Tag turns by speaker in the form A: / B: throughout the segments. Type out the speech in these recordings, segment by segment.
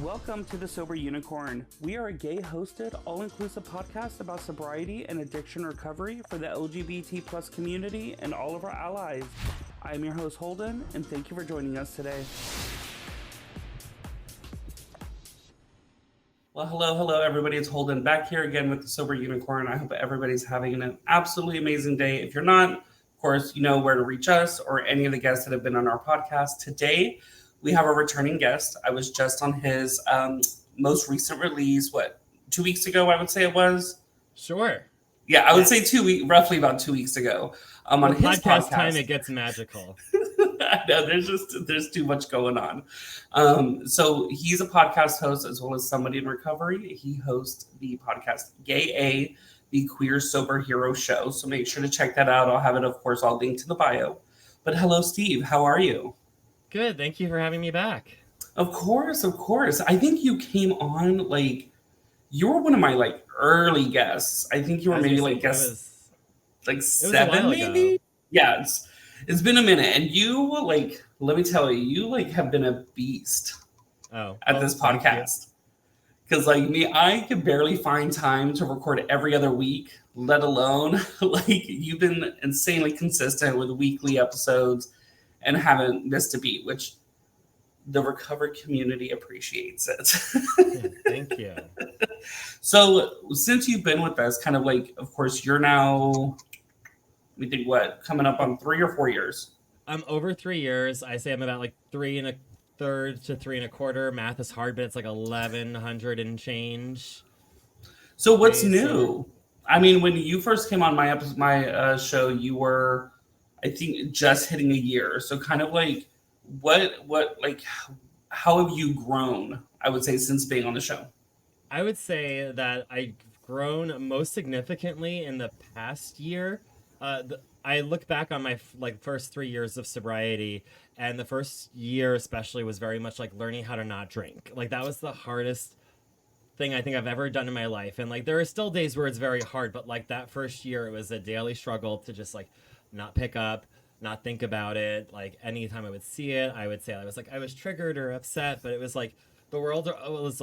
A: Welcome to the Sober Unicorn. We are a gay-hosted, all-inclusive podcast about sobriety and addiction recovery for the LGBT plus community and all of our allies. I am your host, Holden, and thank you for joining us today. Well, hello, everybody. It's Holden back here again with the Sober Unicorn. I hope everybody's having an absolutely amazing day. If you're not, of course, you know where to reach us or any of the guests that have been on our podcast. Today, we have a returning guest. I was just on his most recent release, 2 weeks ago, I would say it was?
B: Sure.
A: Yeah, I would say roughly about 2 weeks ago. On his podcast
B: time, it gets magical.
A: I know, there's too much going on. So he's a podcast host as well as somebody in recovery. He hosts the podcast gAy, the Queer Sober Hero Show. So make sure to check that out. I'll have it, of course, all linked in the bio. But hello, Steve. How are you?
B: Good. Thank you for having me back.
A: Of course. I think you came on, you were one of my, early guests. I think you were maybe, guest, 7, maybe?
B: Ago.
A: Yeah, it's been a minute. And you, let me tell you, you, have been a beast at this podcast. Because, me, I could barely find time to record every other week, let alone, you've been insanely consistent with weekly episodes and haven't missed a beat, which the recovery community appreciates it.
B: Thank you.
A: So since you've been with us, kind of of course, you're now, we think coming up on 3 or 4 years?
B: I'm over 3 years. I say I'm about 3 1/3 to 3 1/4. Math is hard, but it's 1,100 and change.
A: So what's new? I mean, when you first came on my show, you were, I think, just hitting a year. So kind of how have you grown, I would say, since being on the show?
B: I would say that I've grown most significantly in the past year. I look back on my first 3 years of sobriety, and the first year especially was very much learning how to not drink. That was the hardest thing I think I've ever done in my life. And there are still days where it's very hard, but that first year, it was a daily struggle to just not pick up, not think about it. Anytime I would see it, I would say I was triggered or upset, but it was the world was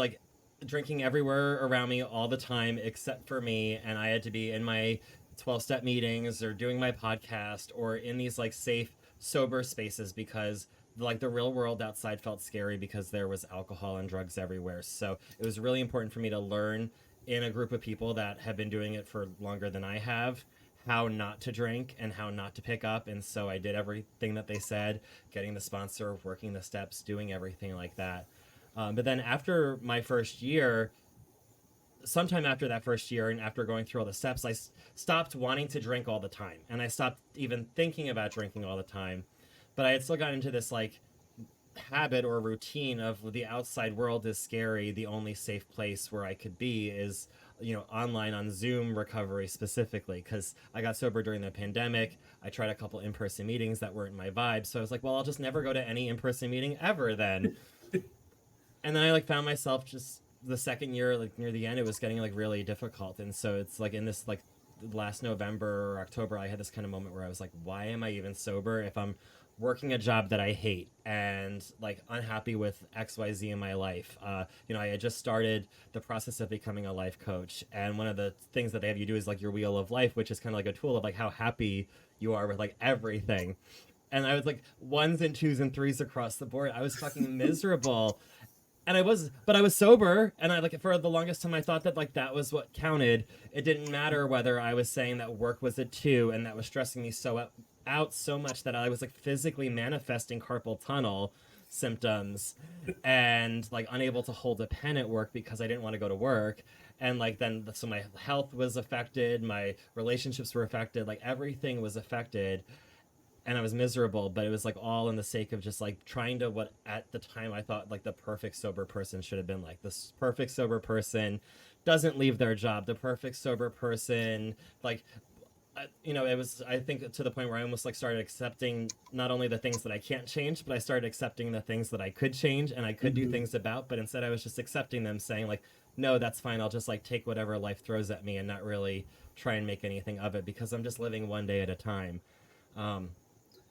B: drinking everywhere around me all the time except for me, and I had to be in my 12-step meetings or doing my podcast or in these safe, sober spaces because the real world outside felt scary because there was alcohol and drugs everywhere. So it was really important for me to learn in a group of people that have been doing it for longer than I have how not to drink and how not to pick up. And so I did everything that they said, getting the sponsor, working the steps, doing everything like that. But then after my first year, sometime after that first year and after going through all the steps, I stopped wanting to drink all the time. And I stopped even thinking about drinking all the time. But I had still gotten into this habit or routine of the outside world is scary. The only safe place where I could be is online on Zoom recovery specifically, because I got sober during the pandemic. I tried a couple in-person meetings that weren't my vibe. So I was well, I'll just never go to any in-person meeting ever then. And then I found myself just the second year, near the end, it was getting really difficult. And so it's in this last November or October, I had this kind of moment where I was why am I even sober if I'm working a job that I hate and unhappy with XYZ in my life. I had just started the process of becoming a life coach, and one of the things that they have you do is your wheel of life, which is kind of a tool of how happy you are with everything. And I was 1s and 2s and 3s across the board. I was fucking miserable. And I was sober, and I for the longest time I thought that that was what counted. It didn't matter whether I was saying that work was a 2, and that was stressing me out so much that I was physically manifesting carpal tunnel symptoms and unable to hold a pen at work because I didn't want to go to work. And so my health was affected, my relationships were affected, everything was affected. And I was miserable, but it was all in the sake of just trying to what at the time I thought the perfect sober person should have been this perfect sober person doesn't leave their job. The perfect sober person, it was, I think, to the point where I almost started accepting not only the things that I can't change, but I started accepting the things that I could change and I could do things about, but instead I was just accepting them, saying no, that's fine. I'll just take whatever life throws at me and not really try and make anything of it because I'm just living one day at a time.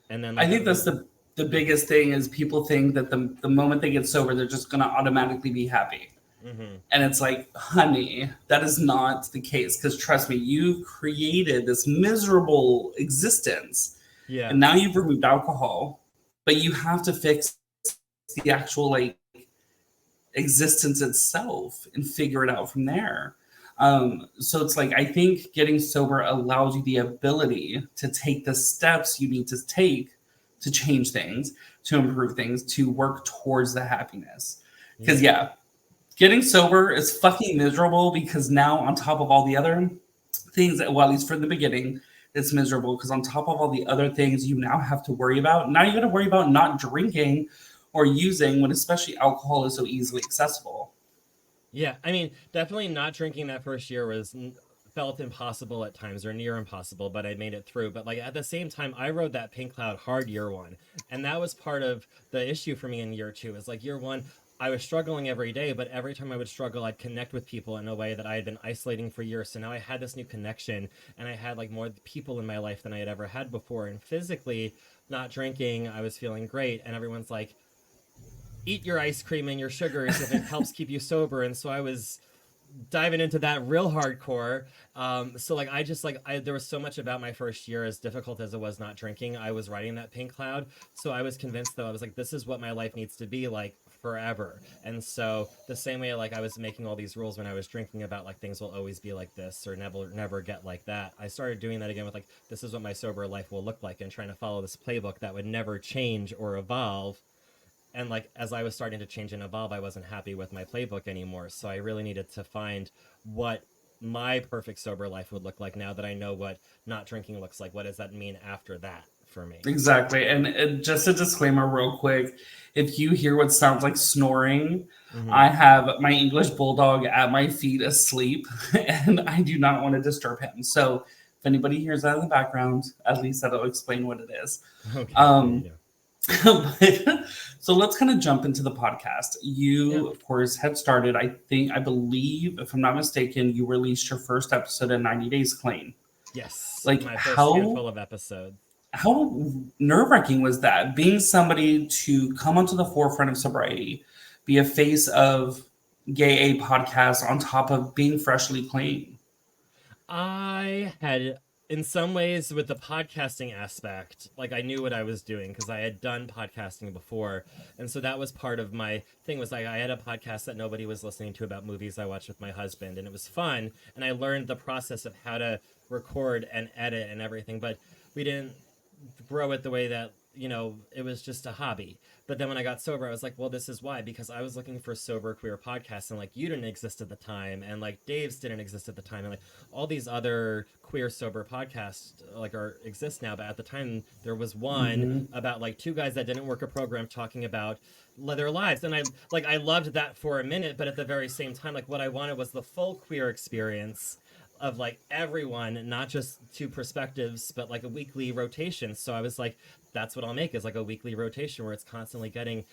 B: And then
A: I think that's the the biggest thing is people think that the moment they get sober, they're just going to automatically be happy. Mm-hmm. And it's like, honey, that is not the case. Because trust me, you created this miserable existence. Yeah. And now you've removed alcohol, but you have to fix the actual like existence itself and figure it out from there. So it's like, I think getting sober allows you the ability to take the steps you need to take to change things, to improve things, to work towards the happiness. Because getting sober is fucking miserable, because now on top of all the other things, well, at least for the beginning, it's miserable because on top of all the other things you now have to worry about, now you got to worry about not drinking or using, when especially alcohol is so easily accessible.
B: Yeah, I mean, definitely not drinking that first year felt impossible at times, or near impossible, but I made it through. But like at the same time, I rode that pink cloud hard year one, and that was part of the issue for me in year two. Is like year one, I was struggling every day, but every time I would struggle, I'd connect with people in a way that I had been isolating for years. So now I had this new connection, and I had like more people in my life than I had ever had before. And physically, not drinking, I was feeling great, and everyone's like, eat your ice cream and your sugars if it helps keep you sober. And so I was diving into that real hardcore. So like, there was so much about my first year, as difficult as it was not drinking. I was riding that pink cloud. So I was convinced, though, I was like, this is what my life needs to be like forever. And so the same way, like I was making all these rules when I was drinking about like things will always be like this or never get like that, I started doing that again with like, this is what my sober life will look like, and trying to follow this playbook that would never change or evolve. And like, as I was starting to change and evolve, I wasn't happy with my playbook anymore. So I really needed to find what my perfect sober life would look like now that I know what not drinking looks like. What does that mean after that for me?
A: Exactly. And just a disclaimer real quick. If you hear what sounds like snoring, I have my English bulldog at my feet asleep, and I do not want to disturb him. So if anybody hears that in the background, at least that'll explain what it is. Okay. So let's kind of jump into the podcast. You, of course, had started, I believe, if I'm not mistaken, you released your first episode in 90 Days Clean.
B: Yes. Like my first handful of episodes.
A: How nerve-wracking was that? Being somebody to come onto the forefront of sobriety, be a face of gAy podcast on top of being freshly clean.
B: I had, in some ways, with the podcasting aspect, like I knew what I was doing because I had done podcasting before. And so that was part of my thing, was like I had a podcast that nobody was listening to about movies I watched with my husband, and it was fun. And I learned the process of how to record and edit and everything, but we didn't grow it the way that, you know, it was just a hobby. But then when I got sober, I was like, well, this is why, because I was looking for sober queer podcasts, and like you didn't exist at the time, and like Dave's didn't exist at the time, and like all these other queer sober podcasts like exist now, but at the time there was one about like two guys that didn't work a program talking about their lives, and I loved that for a minute, but at the very same time, like what I wanted was the full queer experience of like everyone, not just two perspectives, but like a weekly rotation. So I was like, that's what I'll make, is like a weekly rotation where it's constantly getting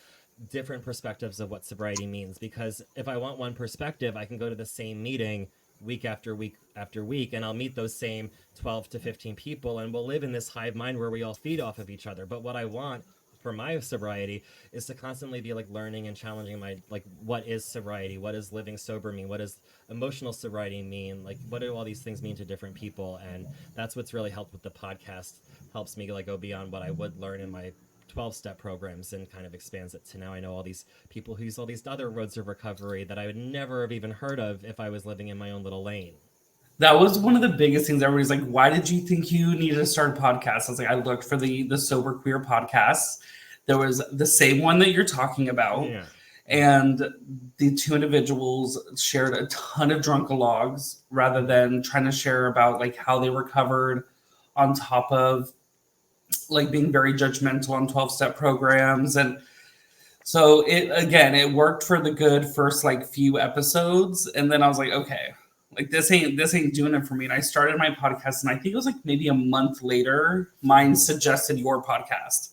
B: different perspectives of what sobriety means. Because if I want one perspective, I can go to the same meeting week after week after week, and I'll meet those same 12 to 15 people, and we'll live in this hive mind where we all feed off of each other. But what I want for my sobriety is to constantly be like learning and challenging my, like, what is sobriety? What does living sober mean? What does emotional sobriety mean? Like, what do all these things mean to different people? And that's what's really helped with the podcast. Helps me like go beyond what I would learn in my 12-step programs, and kind of expands it to now I know all these people who use all these other roads of recovery that I would never have even heard of if I was living in my own little lane.
A: That was one of the biggest things. Everybody's like, why did you think you needed to start a podcast? I was like, I looked for the sober queer podcasts. There was the same one that you're talking about. Yeah. And the two individuals shared a ton of drunkalogs rather than trying to share about like how they recovered, on top of like being very judgmental on 12-step programs. And so it worked for the good first like few episodes. And then I was like, okay, like this ain't doing it for me. And I started my podcast, and I think it was like maybe a month later, mine suggested your podcast.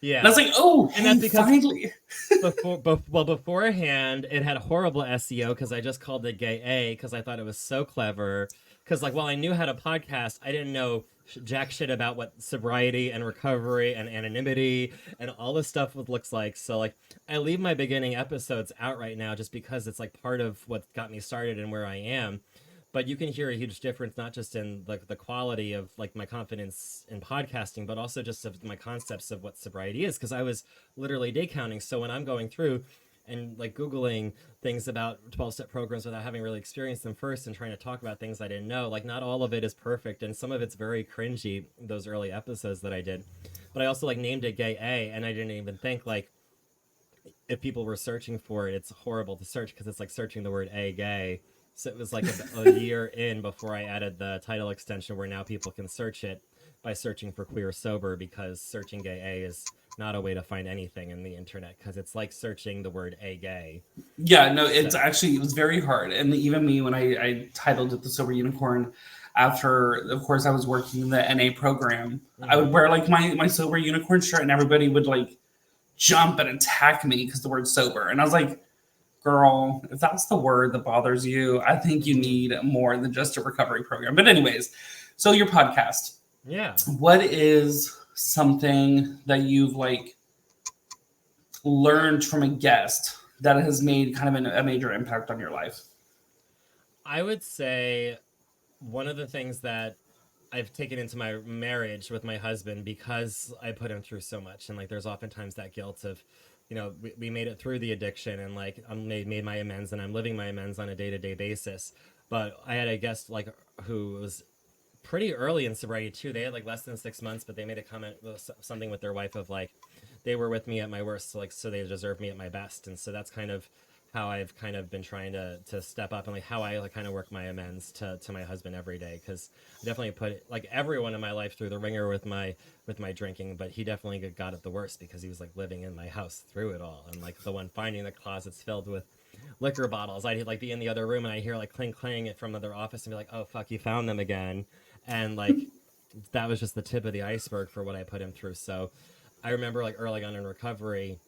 B: Yeah.
A: And I was like, oh,
B: and that's because finally. beforehand, it had horrible SEO because I just called it gAy because I thought it was so clever. because like while I knew how to podcast, I didn't know jack shit about what sobriety and recovery and anonymity and all this stuff looks like. So like I leave my beginning episodes out right now just because it's like part of what got me started and where I am. But you can hear a huge difference, not just in like the quality of like my confidence in podcasting, but also just of my concepts of what sobriety is, because I was literally day counting. So when I'm going through and like Googling things about 12-step programs without having really experienced them first and trying to talk about things I didn't know, like not all of it is perfect. And some of it's very cringy, those early episodes that I did. But I also like named it gAy, and I didn't even think like if people were searching for it, it's horrible to search because it's like searching the word gay. So it was like a year in before I added the title extension where now people can search it by searching for queer sober, because searching gay is not a way to find anything in the internet because it's like searching the word gay.
A: Yeah, no, it's actually, it was very hard. And even me, when I titled it The Sober Unicorn, after, of course, I was working in the NA program, I would wear like my Sober Unicorn shirt and everybody would like jump and attack me because the word sober. And I was like, girl, if that's the word that bothers you, I think you need more than just a recovery program. But anyways, so your podcast.
B: Yeah.
A: What is something that you've like learned from a guest that has made kind of a major impact on your life?
B: I would say one of the things that I've taken into my marriage with my husband, because I put him through so much, and like there's oftentimes that guilt of, you know, we made it through the addiction, and like I made my amends, and I'm living my amends on a day-to-day basis. But I had a guest like who was pretty early in sobriety too. They had like less than 6 months, but they made a comment, something with their wife of like, they were with me at my worst, so like so they deserve me at my best. And so that's kind of how I've kind of been trying to step up, and like how I like kind of work my amends to my husband every day, because I definitely put like everyone in my life through the ringer with my drinking, but he definitely got it the worst because he was like living in my house through it all, and like the one finding the closets filled with liquor bottles. I'd like be in the other room and I hear like cling clang it from their office and be like, oh fuck, you found them again. And like that was just the tip of the iceberg for what I put him through. So I remember like early on in recovery,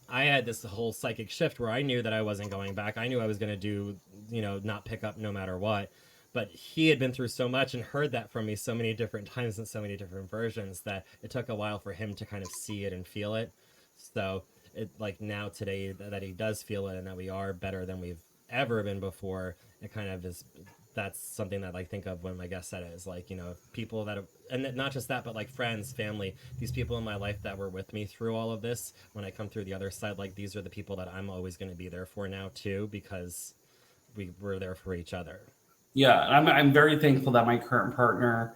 B: I had this whole psychic shift where I knew that I wasn't going back. I knew I was going to do, you know, not pick up no matter what. But he had been through so much and heard that from me so many different times in so many different versions that it took a while for him to kind of see it and feel it. So it like now today that he does feel it and that we are better than we've ever been before, it kind of is. That's something that I think of when my guest said it, is like, you know, people that have, and not just that, but like friends, family, these people in my life that were with me through all of this, when I come through the other side, like these are the people that I'm always going to be there for now too, because we were there for each other.
A: Yeah, I'm very thankful that my current partner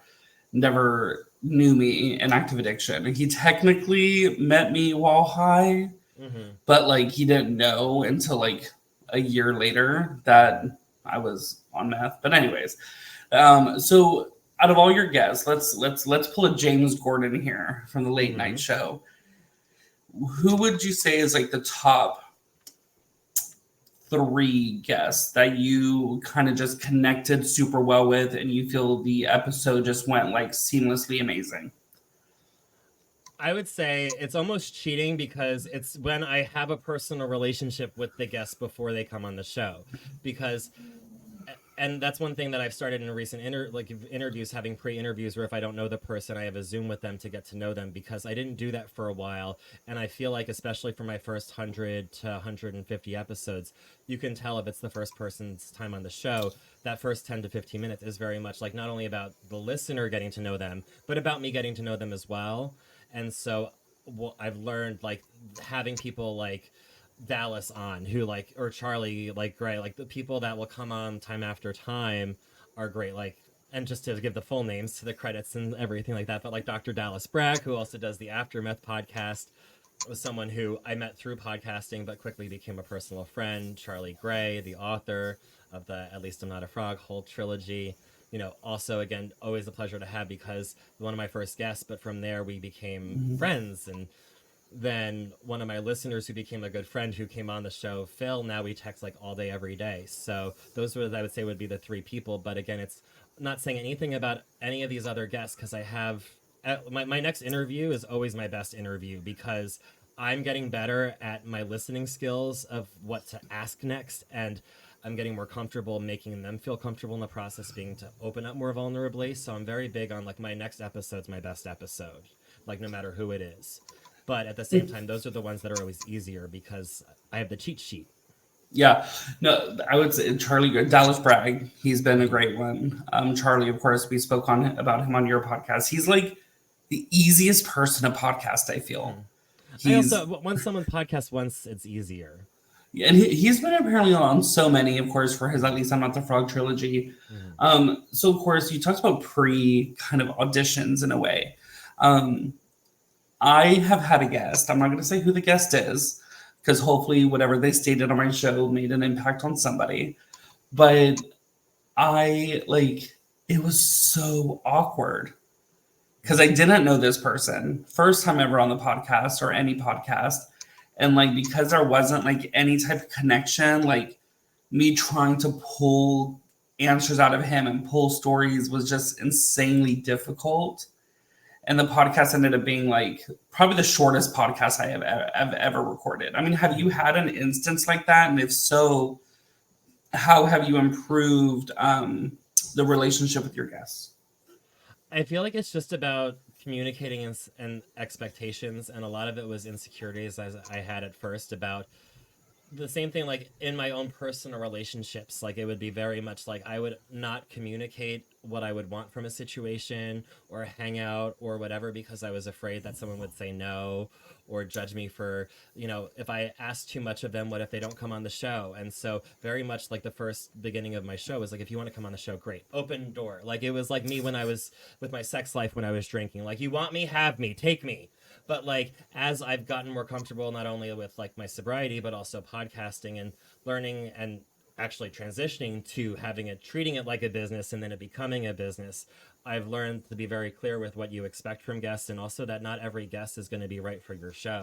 A: never knew me in active addiction. He technically met me while high, but like he didn't know until like a year later that I was on meth. But anyways, so out of all your guests, let's pull a James Gordon here from the late night show. Who would you say is like the top 3 guests that you kind of just connected super well with and you feel the episode just went like seamlessly amazing?
B: I would say it's almost cheating because it's when I have a personal relationship with the guests before they come on the show, because and that's one thing that I've started in recent interviews, having pre-interviews where if I don't know the person, I have a Zoom with them to get to know them, because I didn't do that for a while. And I feel like, especially for my first 100 to 150 episodes, you can tell if it's the first person's time on the show. That first 10 to 15 minutes is very much like not only about the listener getting to know them, but about me getting to know them as well. And so I've learned like having people like Dallas on, who like, or Charlie, like Gray, like the people that will come on time after time are great. Like, and just to give the full names to the credits and everything like that, but like Dr. Dallas Bragg, who also does the Aftermath podcast, was someone who I met through podcasting but quickly became a personal friend. Charlie Gray, the author of the At Least I'm Not a Frog whole trilogy, you know, also again always a pleasure to have, because one of my first guests, but from there we became friends. And then one of my listeners who became a good friend who came on the show, Phil, now we text like all day, every day. So those were, I would say, would be the 3 people. But again, it's not saying anything about any of these other guests, because I have, my next interview is always my best interview, because I'm getting better at my listening skills of what to ask next. And I'm getting more comfortable making them feel comfortable in the process, being to open up more vulnerably. So I'm very big on like my next episode's my best episode, like no matter who it is. But at the same time, those are the ones that are always easier because I have the cheat sheet.
A: Yeah, no, I would say Charlie Dallas Bragg. He's been a great one. Charlie, of course, we spoke on about him on your podcast. He's like the easiest person to podcast. I feel.
B: I also once someone podcasts once, it's easier.
A: Yeah, and he's been apparently on so many, of course, for his At Least I'm Not the Frog trilogy. So of course, you talked about pre kind of auditions in a way. I have had a guest. I'm not going to say who the guest is, because hopefully whatever they stated on my show made an impact on somebody. But it was so awkward because I didn't know this person. First time ever on the podcast or any podcast. And like, because there wasn't like any type of connection, like me trying to pull answers out of him and pull stories was just insanely difficult. And the podcast ended up being like probably the shortest podcast I have ever recorded. I mean, have you had an instance like that? And if so, how have you improved the relationship with your guests?
B: I feel like it's just about communicating and expectations. And a lot of it was insecurities as I had at first about the same thing, like in my own personal relationships. Like it would be very much like I would not communicate what I would want from a situation or hang out or whatever because I was afraid that someone would say no or judge me for, if I ask too much of them, what if they don't come on the show? And so very much like the first beginning of my show was like, if you want to come on the show, great, open door. Like it was like me when I was with my sex life, when I was drinking, like, you want me, have me, take me. But like, as I've gotten more comfortable, not only with like my sobriety, but also podcasting and learning and actually transitioning to treating it like a business and then it becoming a business, I've learned to be very clear with what you expect from guests, and also that not every guest is going to be right for your show.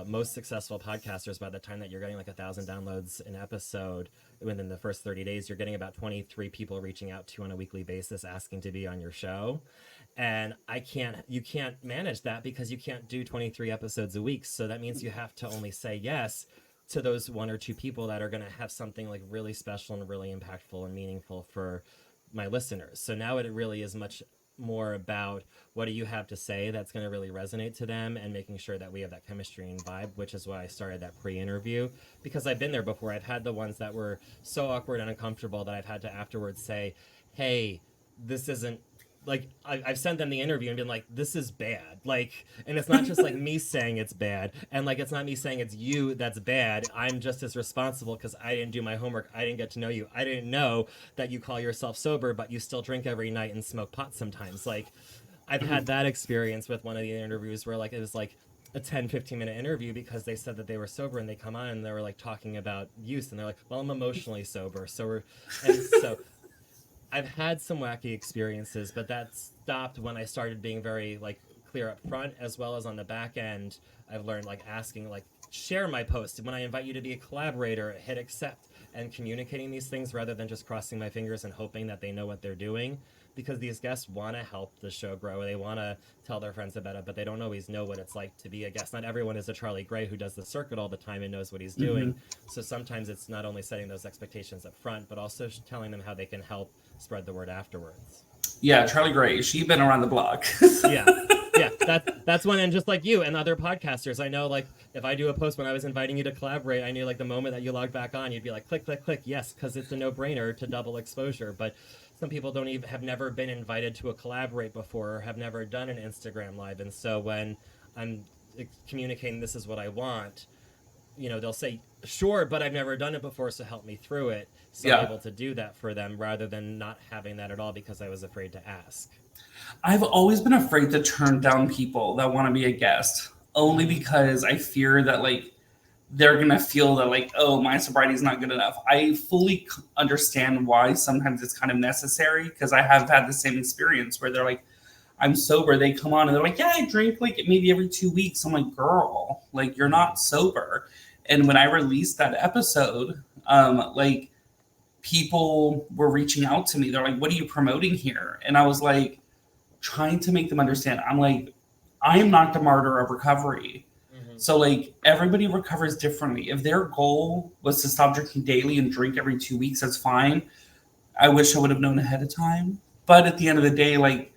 B: Most successful podcasters, by the time that you're getting like 1,000 downloads an episode, within the first 30 days, you're getting about 23 people reaching out to you on a weekly basis asking to be on your show. And you can't manage that because you can't do 23 episodes a week. So that means you have to only say yes to those one or two people that are going to have something like really special and really impactful and meaningful for my listeners. So now it really is much more about what do you have to say that's going to really resonate to them, and making sure that we have that chemistry and vibe, which is why I started that pre-interview, because I've been there before. I've had the ones that were so awkward and uncomfortable that I've had to afterwards say, hey, this isn't, like, I've sent them the interview and been like, this is bad. Like, and it's not just like me saying it's bad. And like, it's not me saying it's you that's bad. I'm just as responsible because I didn't do my homework. I didn't get to know you. I didn't know that you call yourself sober, but you still drink every night and smoke pot sometimes. Like, I've had that experience with one of the interviews where like, it was like a 10-15 minute interview because they said that they were sober, and they come on and they were like talking about use, and they're like, well, I'm emotionally sober. So I've had some wacky experiences, but that stopped when I started being very like clear up front, as well as on the back end. I've learned like asking, like, share my post. When I invite you to be a collaborator, hit accept, and communicating these things rather than just crossing my fingers and hoping that they know what they're doing. Because these guests want to help the show grow. They want to tell their friends about it, but they don't always know what it's like to be a guest. Not everyone is a Charlie Gray who does the circuit all the time and knows what he's doing. So sometimes it's not only setting those expectations up front, but also telling them how they can help spread the word afterwards.
A: Yeah, Charlie Gray, she's been around the block.
B: Yeah, that's one. And just like you and other podcasters, I know, like, if I do a post when I was inviting you to collaborate, I knew like the moment that you logged back on, you'd be like, click, click, click, yes, because it's a no-brainer to double exposure. But some people have never been invited to a collaborate before, or have never done an Instagram live. And so when I'm communicating this is what I want, they'll say, sure, but I've never done it before, so help me through it. So I'm able to do that for them rather than not having that at all because I was afraid to ask.
A: I've always been afraid to turn down people that want to be a guest, only because I fear that like they're going to feel that like, oh, my sobriety is not good enough. I fully understand why sometimes it's kind of necessary, because I have had the same experience where they're like, I'm sober. They come on and they're like, yeah, I drink like maybe every 2 weeks. I'm like, girl, like, you're not sober. And when I released that episode, like, people were reaching out to me. They're like, what are you promoting here? And I was like, trying to make them understand. I'm like, I am not the martyr of recovery. So like everybody recovers differently. If their goal was to stop drinking daily and drink every 2 weeks, that's fine. I wish I would have known ahead of time. But at the end of the day, like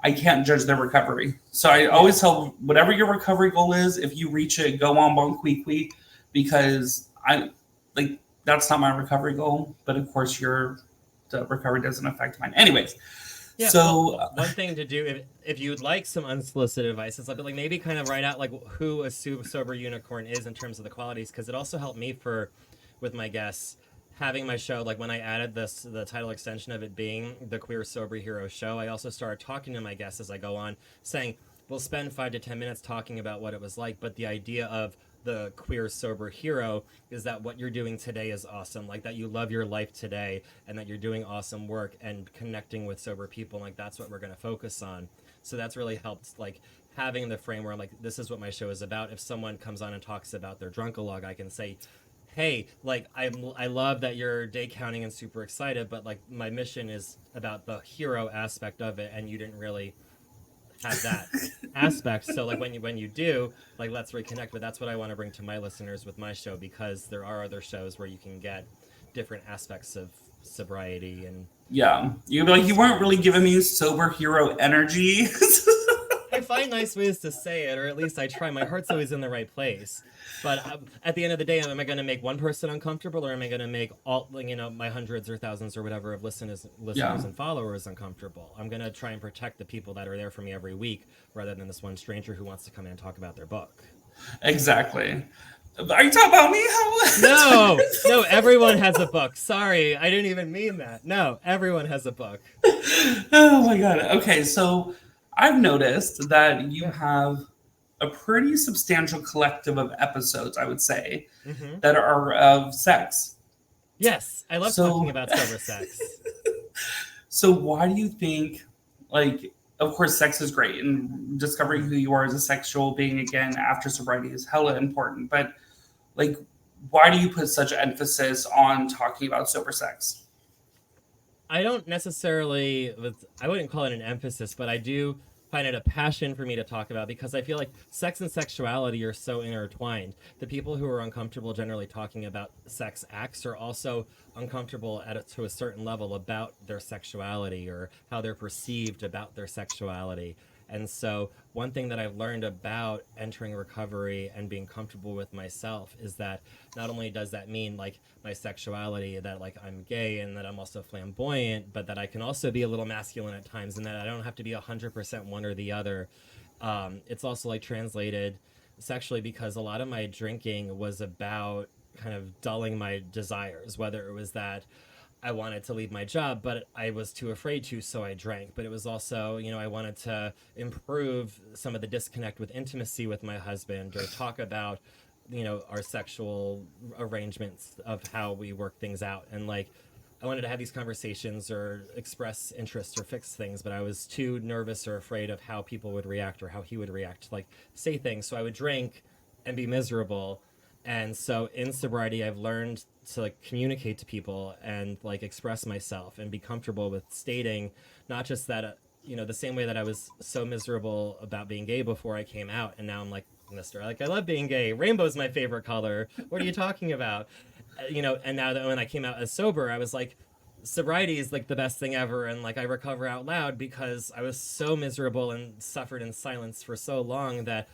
A: I can't judge their recovery. So I always tell whatever your recovery goal is, if you reach it, go on bon qui, because I like that's not my recovery goal. But of course, the recovery doesn't affect mine. Anyways,
B: yeah.
A: So
B: one thing to do if you'd like some unsolicited advice is like maybe kind of write out like who a sober unicorn is in terms of the qualities, because it also helped me with my guests. Having my show, like when I added the title extension of it being the Queer Sober Hero Show, I also started talking to my guests as I go on, saying, we'll spend 5 to 10 minutes talking about what it was like, but the idea of the Queer Sober Hero is that what you're doing today is awesome, like that you love your life today and that you're doing awesome work and connecting with sober people, like that's what we're going to focus on. So that's really helped, like having the frame where I'm like, this is what my show is about. If someone comes on and talks about their drunkalog, I can say, hey, like I love that you're day counting and super excited, but like my mission is about the hero aspect of it, and you didn't really have that aspect. So like when you do, like let's reconnect. But that's what I want to bring to my listeners with my show, because there are other shows where you can get different aspects of sobriety and
A: you'd be like, you weren't really giving me sober hero energy.
B: I find nice ways to say it, or at least I try. My heart's always in the right place. But at the end of the day, am I going to make one person uncomfortable, or am I going to make all, my hundreds or thousands or whatever of listeners and followers uncomfortable? I'm going to try and protect the people that are there for me every week, rather than this one stranger who wants to come in and talk about their book.
A: Exactly. Are you talking about me?
B: No, everyone has a book. Sorry, I didn't even mean that. No, everyone has a book.
A: Oh my God. Okay, so I've noticed that you have a pretty substantial collective of episodes, I would say, that are of sex.
B: Yes, I love talking about sober sex.
A: So why do you think, like, of course, sex is great, and discovering who you are as a sexual being again after sobriety is hella important, but like, why do you put such emphasis on talking about sober sex?
B: I don't necessarily, I wouldn't call it an emphasis, but I do find it a passion for me to talk about, because I feel like sex and sexuality are so intertwined. The people who are uncomfortable generally talking about sex acts are also uncomfortable to a certain level about their sexuality, or how they're perceived about their sexuality. And so one thing that I've learned about entering recovery and being comfortable with myself is that not only does that mean like my sexuality, that like I'm gay and that I'm also flamboyant, but that I can also be a little masculine at times, and that I don't have to be 100% one or the other. It's also like translated sexually, because a lot of my drinking was about kind of dulling my desires, whether it was that I wanted to leave my job, but I was too afraid to, so I drank. But it was also, I wanted to improve some of the disconnect with intimacy with my husband, or talk about, our sexual arrangements of how we work things out. And like, I wanted to have these conversations or express interest or fix things, but I was too nervous or afraid of how people would react or how he would react to like say things. So I would drink and be miserable. And so in sobriety, I've learned to like communicate to people and like express myself and be comfortable with stating not just that, the same way that I was so miserable about being gay before I came out. And now I'm like, I love being gay. Rainbow's my favorite color. What are you talking about? And now that when I came out as sober, I was like, sobriety is like the best thing ever. And like, I recover out loud, because I was so miserable and suffered in silence for so long that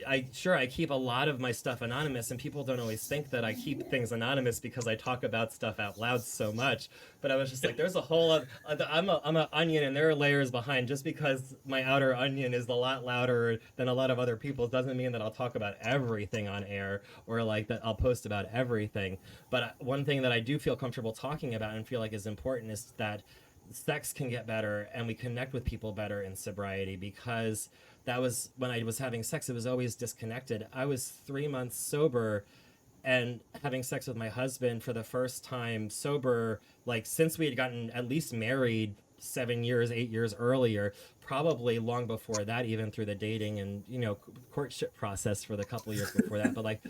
B: I keep a lot of my stuff anonymous, and people don't always think that I keep things anonymous because I talk about stuff out loud so much. But I was just like, there's a whole I'm an onion, and there are layers behind. Just because my outer onion is a lot louder than a lot of other people's doesn't mean that I'll talk about everything on air, or like that I'll post about everything. But one thing that I do feel comfortable talking about and feel like is important is that sex can get better, and we connect with people better in sobriety, because that was when I was having sex, it was always disconnected. I was 3 months sober and having sex with my husband for the first time sober, like since we had gotten at least married 7 years, 8 years earlier, probably long before that, even through the dating and, courtship process for the couple years before that. But like,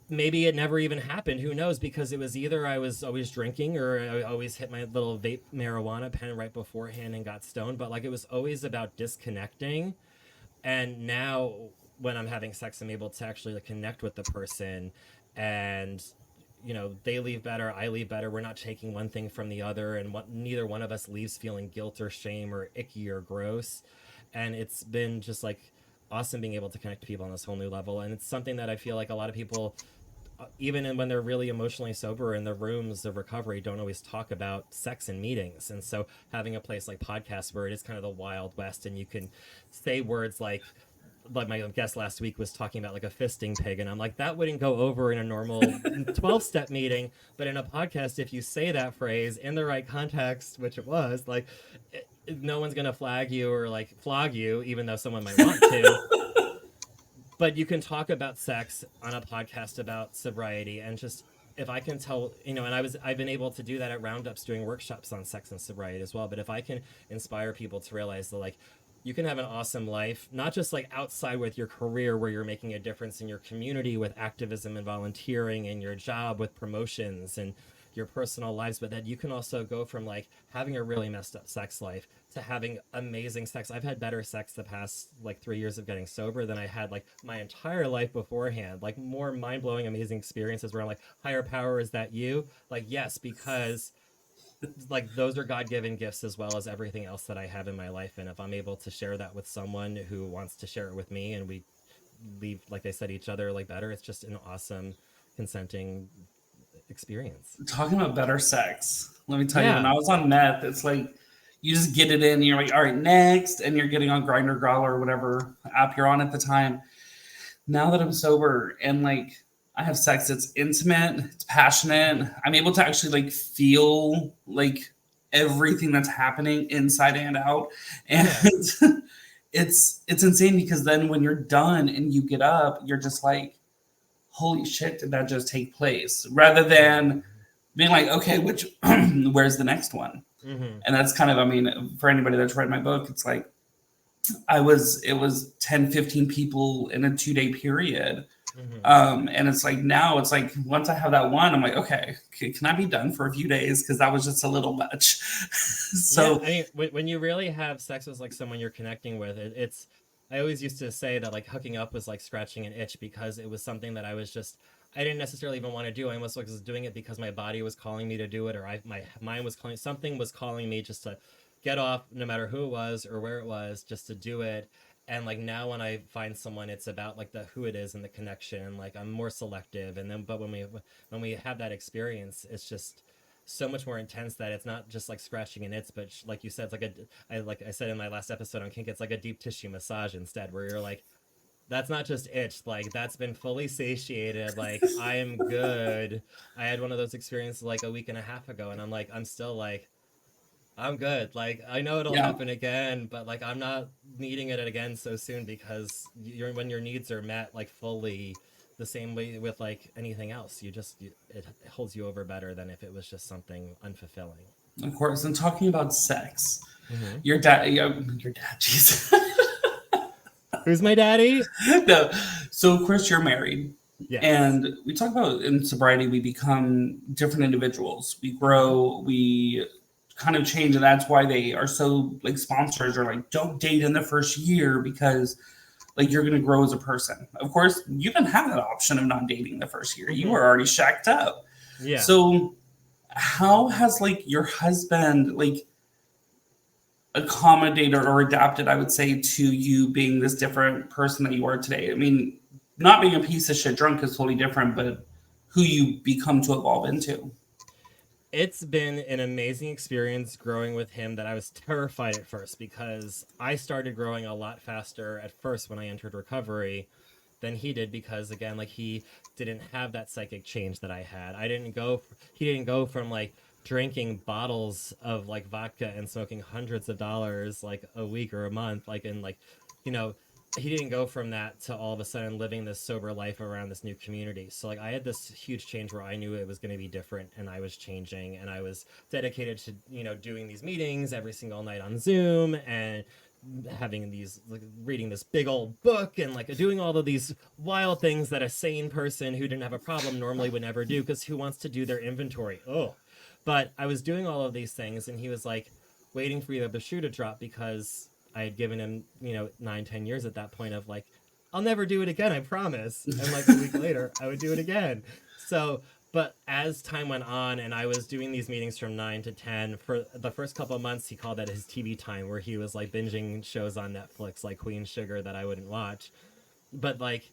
B: maybe it never even happened. Who knows? Because it was either I was always drinking, or I always hit my little vape marijuana pen right beforehand and got stoned. But like, it was always about disconnecting. And now when I'm having sex, I'm able to actually like connect with the person, and they leave better, I leave better. We're not taking one thing from the other, and neither one of us leaves feeling guilt or shame or icky or gross. And it's been just like awesome being able to connect to people on this whole new level. And it's something that I feel like a lot of people, when they're really emotionally sober in the rooms of recovery, don't always talk about sex in meetings. And so having a place like podcast where it is kind of the Wild West, and you can say words like my guest last week was talking about like a fisting pig, and I'm like, that wouldn't go over in a normal 12-step meeting, but in a podcast, if you say that phrase in the right context, which it was, like, no one's gonna flag you or like flog you, even though someone might want to. But you can talk about sex on a podcast about sobriety, and just, if I can tell, and I've been able to do that at roundups, doing workshops on sex and sobriety as well. But if I can inspire people to realize that, like, you can have an awesome life, not just like outside with your career where you're making a difference in your community with activism and volunteering, and your job with promotions and your personal lives, but that you can also go from like having a really messed up sex life to having amazing sex. I've had better sex the past like 3 years of getting sober than I had like my entire life beforehand. Like more mind-blowing, amazing experiences where I'm like, higher power, is that you? Like, yes, because like those are God-given gifts as well as everything else that I have in my life. And if I'm able to share that with someone who wants to share it with me, and we leave, like I said, each other like better, it's just an awesome consenting experience.
A: Talking about better sex, let me tell you, when
B: Yeah.
A: I was on meth, it's like you just get it in, and you're like, all right, next, and you're getting on Grinder, Growler, or whatever app you're on at the time. Now that I'm sober and like I have sex, it's intimate, it's passionate. I'm able to actually like feel like everything that's happening inside and out, and yeah. It's insane, because then when you're done and you get up, you're just like, holy shit, did that just take place? Rather than being like, okay, which where's the next one?
B: Mm-hmm.
A: And that's kind of, I mean, for anybody that's read my book, it's like it was 10, 15 people in a 2-day period. Mm-hmm. And it's like, now it's like, once I have that one, I'm like, okay, can I be done for a few days? Because that was just a little much. So
B: yeah, I mean, when you really have sex with like someone you're connecting with, it's, I always used to say that like hooking up was like scratching an itch, because it was something that I didn't necessarily even want to do. I almost was doing it because my body was calling me to do it, or my mind was calling, something was calling me just to get off, no matter who it was or where it was, just to do it. And like now when I find someone, it's about like the who it is and the connection. Like I'm more selective. And then, but when we have that experience, it's just so much more intense, that it's not just like scratching an itch, but like you said, it's like I said in my last episode on kink, it's like a deep tissue massage instead, where you're like, that's not just itch, like that's been fully satiated, like I am good. I had one of those experiences like a week and a half ago, and I'm like, I'm still like, I'm good. Like I know it'll happen again, but like I'm not needing it again so soon, because when your needs are met like fully, the same way with like anything else, it holds you over better than if it was just something unfulfilling.
A: of course, and talking about sex,
B: Mm-hmm.
A: your dad, jeez.
B: Who's my daddy?
A: No. So of course you're married.
B: Yes.
A: And we talk about in sobriety, we become different individuals. We grow, we kind of change. And that's why they are so like, sponsors are like, don't date in the first year, because like you're going to grow as a person. Of course, you didn't have that option of not dating the first year. You were already shacked up.
B: Yeah.
A: So how has like your husband like accommodated or adapted, I would say, to you being this different person that you are today? I mean, not being a piece of shit drunk is totally different, but who you become to evolve into.
B: It's been an amazing experience growing with him, that I was terrified at first, because I started growing a lot faster at first when I entered recovery than he did, because again, like he didn't have that psychic change that I had. He didn't go from like drinking bottles of like vodka and smoking hundreds of dollars like a week or a month, like in like, you know, he didn't go from that to all of a sudden living this sober life around this new community. So like I had this huge change where I knew it was going to be different, and I was changing, and I was dedicated to, doing these meetings every single night on Zoom, and having these, like, reading this big old book, and like doing all of these wild things that a sane person who didn't have a problem normally would never do, because who wants to do their inventory? But I was doing all of these things, and he was like waiting for the shoe to drop, because I had given him 9-10 years at that point of like, I'll never do it again, I promise. And like a week later, I would do it again. So, but as time went on and I was doing these meetings from 9 to 10, for the first couple of months, he called that his TV time, where he was like binging shows on Netflix like Queen Sugar that I wouldn't watch. But like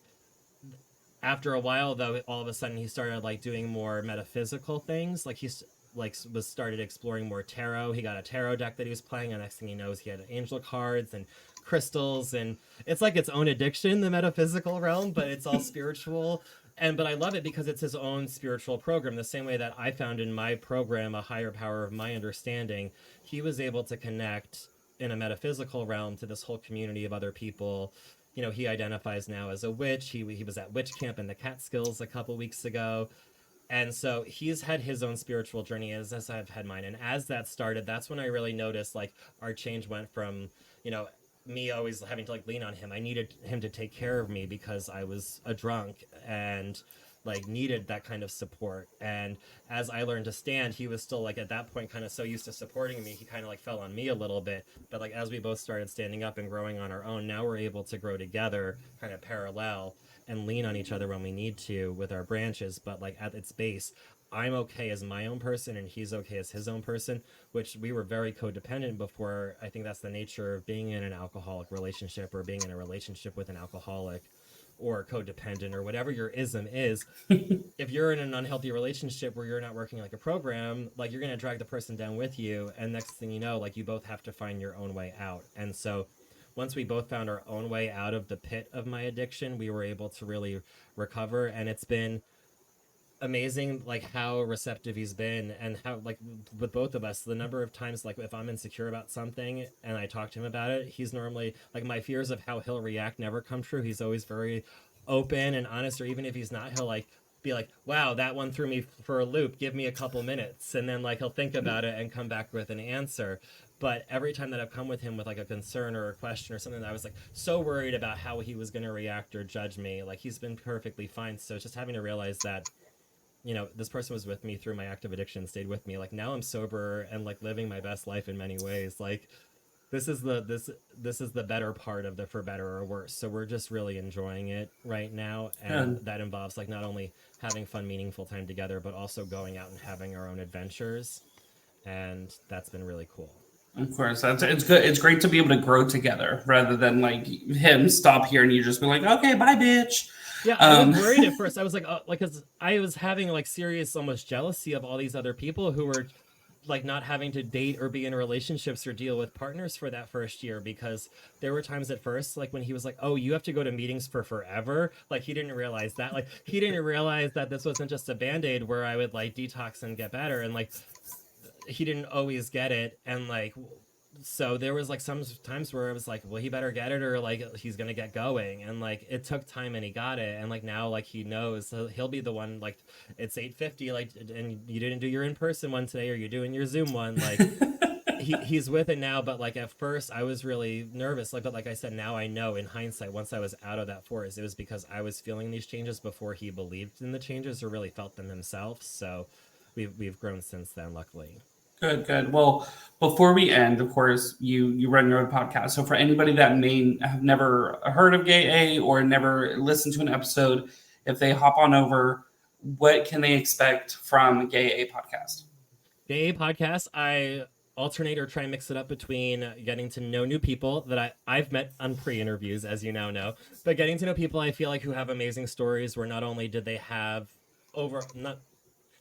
B: after a while, though, all of a sudden he started like doing more metaphysical things. Like he's like was started exploring more tarot. He got a tarot deck that he was playing, and next thing he knows, he had angel cards and crystals, and it's like its own addiction, the metaphysical realm, but it's all spiritual. And but I love it because it's his own spiritual program. The same way that I found in my program a higher power of my understanding, he was able to connect in a metaphysical realm to this whole community of other people. You know, he identifies now as a witch. He was at witch camp in the Catskills a couple weeks ago. And so he's had his own spiritual journey as I've had mine. And as that started, that's when I really noticed like our change went from, you know, me always having to like lean on him. I needed him to take care of me because I was a drunk and like needed that kind of support. And as I learned to stand, he was still like at that point kind of so used to supporting me, he kind of like fell on me a little bit. But like as we both started standing up and growing on our own, now we're able to grow together kind of parallel and lean on each other when we need to with our branches. But like at its base, I'm okay as my own person and he's okay as his own person, which we were very codependent before. I think that's the nature of being in an alcoholic relationship or being in a relationship with an alcoholic or codependent or whatever your ism is. If you're in an unhealthy relationship where you're not working like a program, like you're going to drag the person down with you. And next thing you know, like you both have to find your own way out. And so once we both found our own way out of the pit of my addiction, we were able to really recover. And it's been amazing like how receptive he's been and how like with both of us, the number of times like if I'm insecure about something and I talk to him about it, he's normally like my fears of how he'll react never come true. He's always very open and honest, or even if he's not, he'll like be like, wow, that one threw me for a loop, give me a couple minutes, and then like he'll think about it and come back with an answer. But every time that I've come with him with like a concern or a question or something that I was like so worried about how he was going to react or judge me, like he's been perfectly fine. So it's just having to realize that, you know, this person was with me through my active addiction, stayed with me. Like now I'm sober and like living my best life in many ways. Like this is the better part of the for better or worse. So we're just really enjoying it right now. And that involves like not only having fun, meaningful time together, but also going out and having our own adventures. And that's been really cool.
A: Of course, it's good. It's great to be able to grow together rather than like him stop here and you just be like, okay, bye, bitch.
B: Yeah, I was worried at first. I was like, because I was having like serious, almost jealousy of all these other people who were like not having to date or be in relationships or deal with partners for that first year, because there were times at first like when he was like, oh, you have to go to meetings for forever, like he didn't realize that, like he didn't realize that this wasn't just a band-aid where I would like detox and get better, and like he didn't always get it. And like so there was like some times where I was like, well, he better get it or like he's gonna get going. And like it took time and he got it. And like now like he knows, so he'll be the one like it's 8:50, like, and you didn't do your in-person one today, or you're doing your Zoom one, like he's with it now. But like at first I was really nervous, like, but like I said, now I know in hindsight, once I was out of that forest, it was because I was feeling these changes before he believed in the changes or really felt them himself. So we've grown since then, luckily.
A: Good. Well, before we end, of course, you run your own podcast. So for anybody that may have never heard of gAy or never listened to an episode, if they hop on over, what can they expect from gAy podcast?
B: gAy podcast, I alternate or try and mix it up between getting to know new people that I've met on pre-interviews, as you now know, but getting to know people I feel like who have amazing stories where not only did they have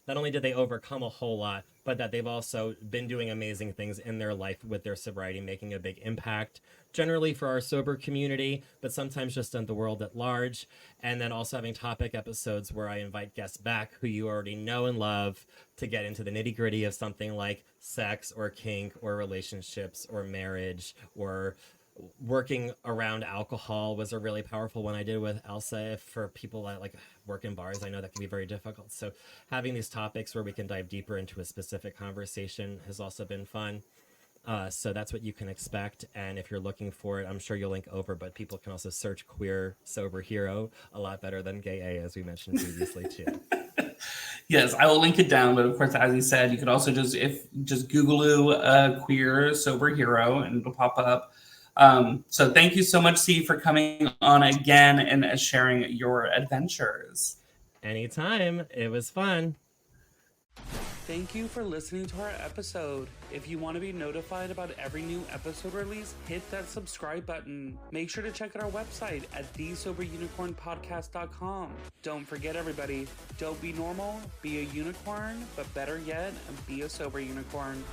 B: not only did they overcome a whole lot, but that they've also been doing amazing things in their life with their sobriety, making a big impact, generally for our sober community, but sometimes just in the world at large. And then also having topic episodes where I invite guests back who you already know and love to get into the nitty gritty of something like sex or kink or relationships or marriage or working around alcohol. Was a really powerful one I did with Elsa. For people that like work in bars, I know that can be very difficult. So having these topics where we can dive deeper into a specific conversation has also been fun. So that's what you can expect. And if you're looking for it, I'm sure you'll link over, but people can also search Queer Sober Hero a lot better than gAy, as we mentioned previously too.
A: Yes, I will link it down. But of course, as you said, you could also just Google Queer Sober Hero and it'll pop up. So thank you so much, C, for coming on again and sharing your adventures.
B: Anytime. It was fun.
A: Thank you for listening to our episode. If you want to be notified about every new episode release, hit that subscribe button. Make sure to check out our website at thesoberunicornpodcast.com. Don't forget, everybody, don't be normal, be a unicorn, but better yet, be a sober unicorn.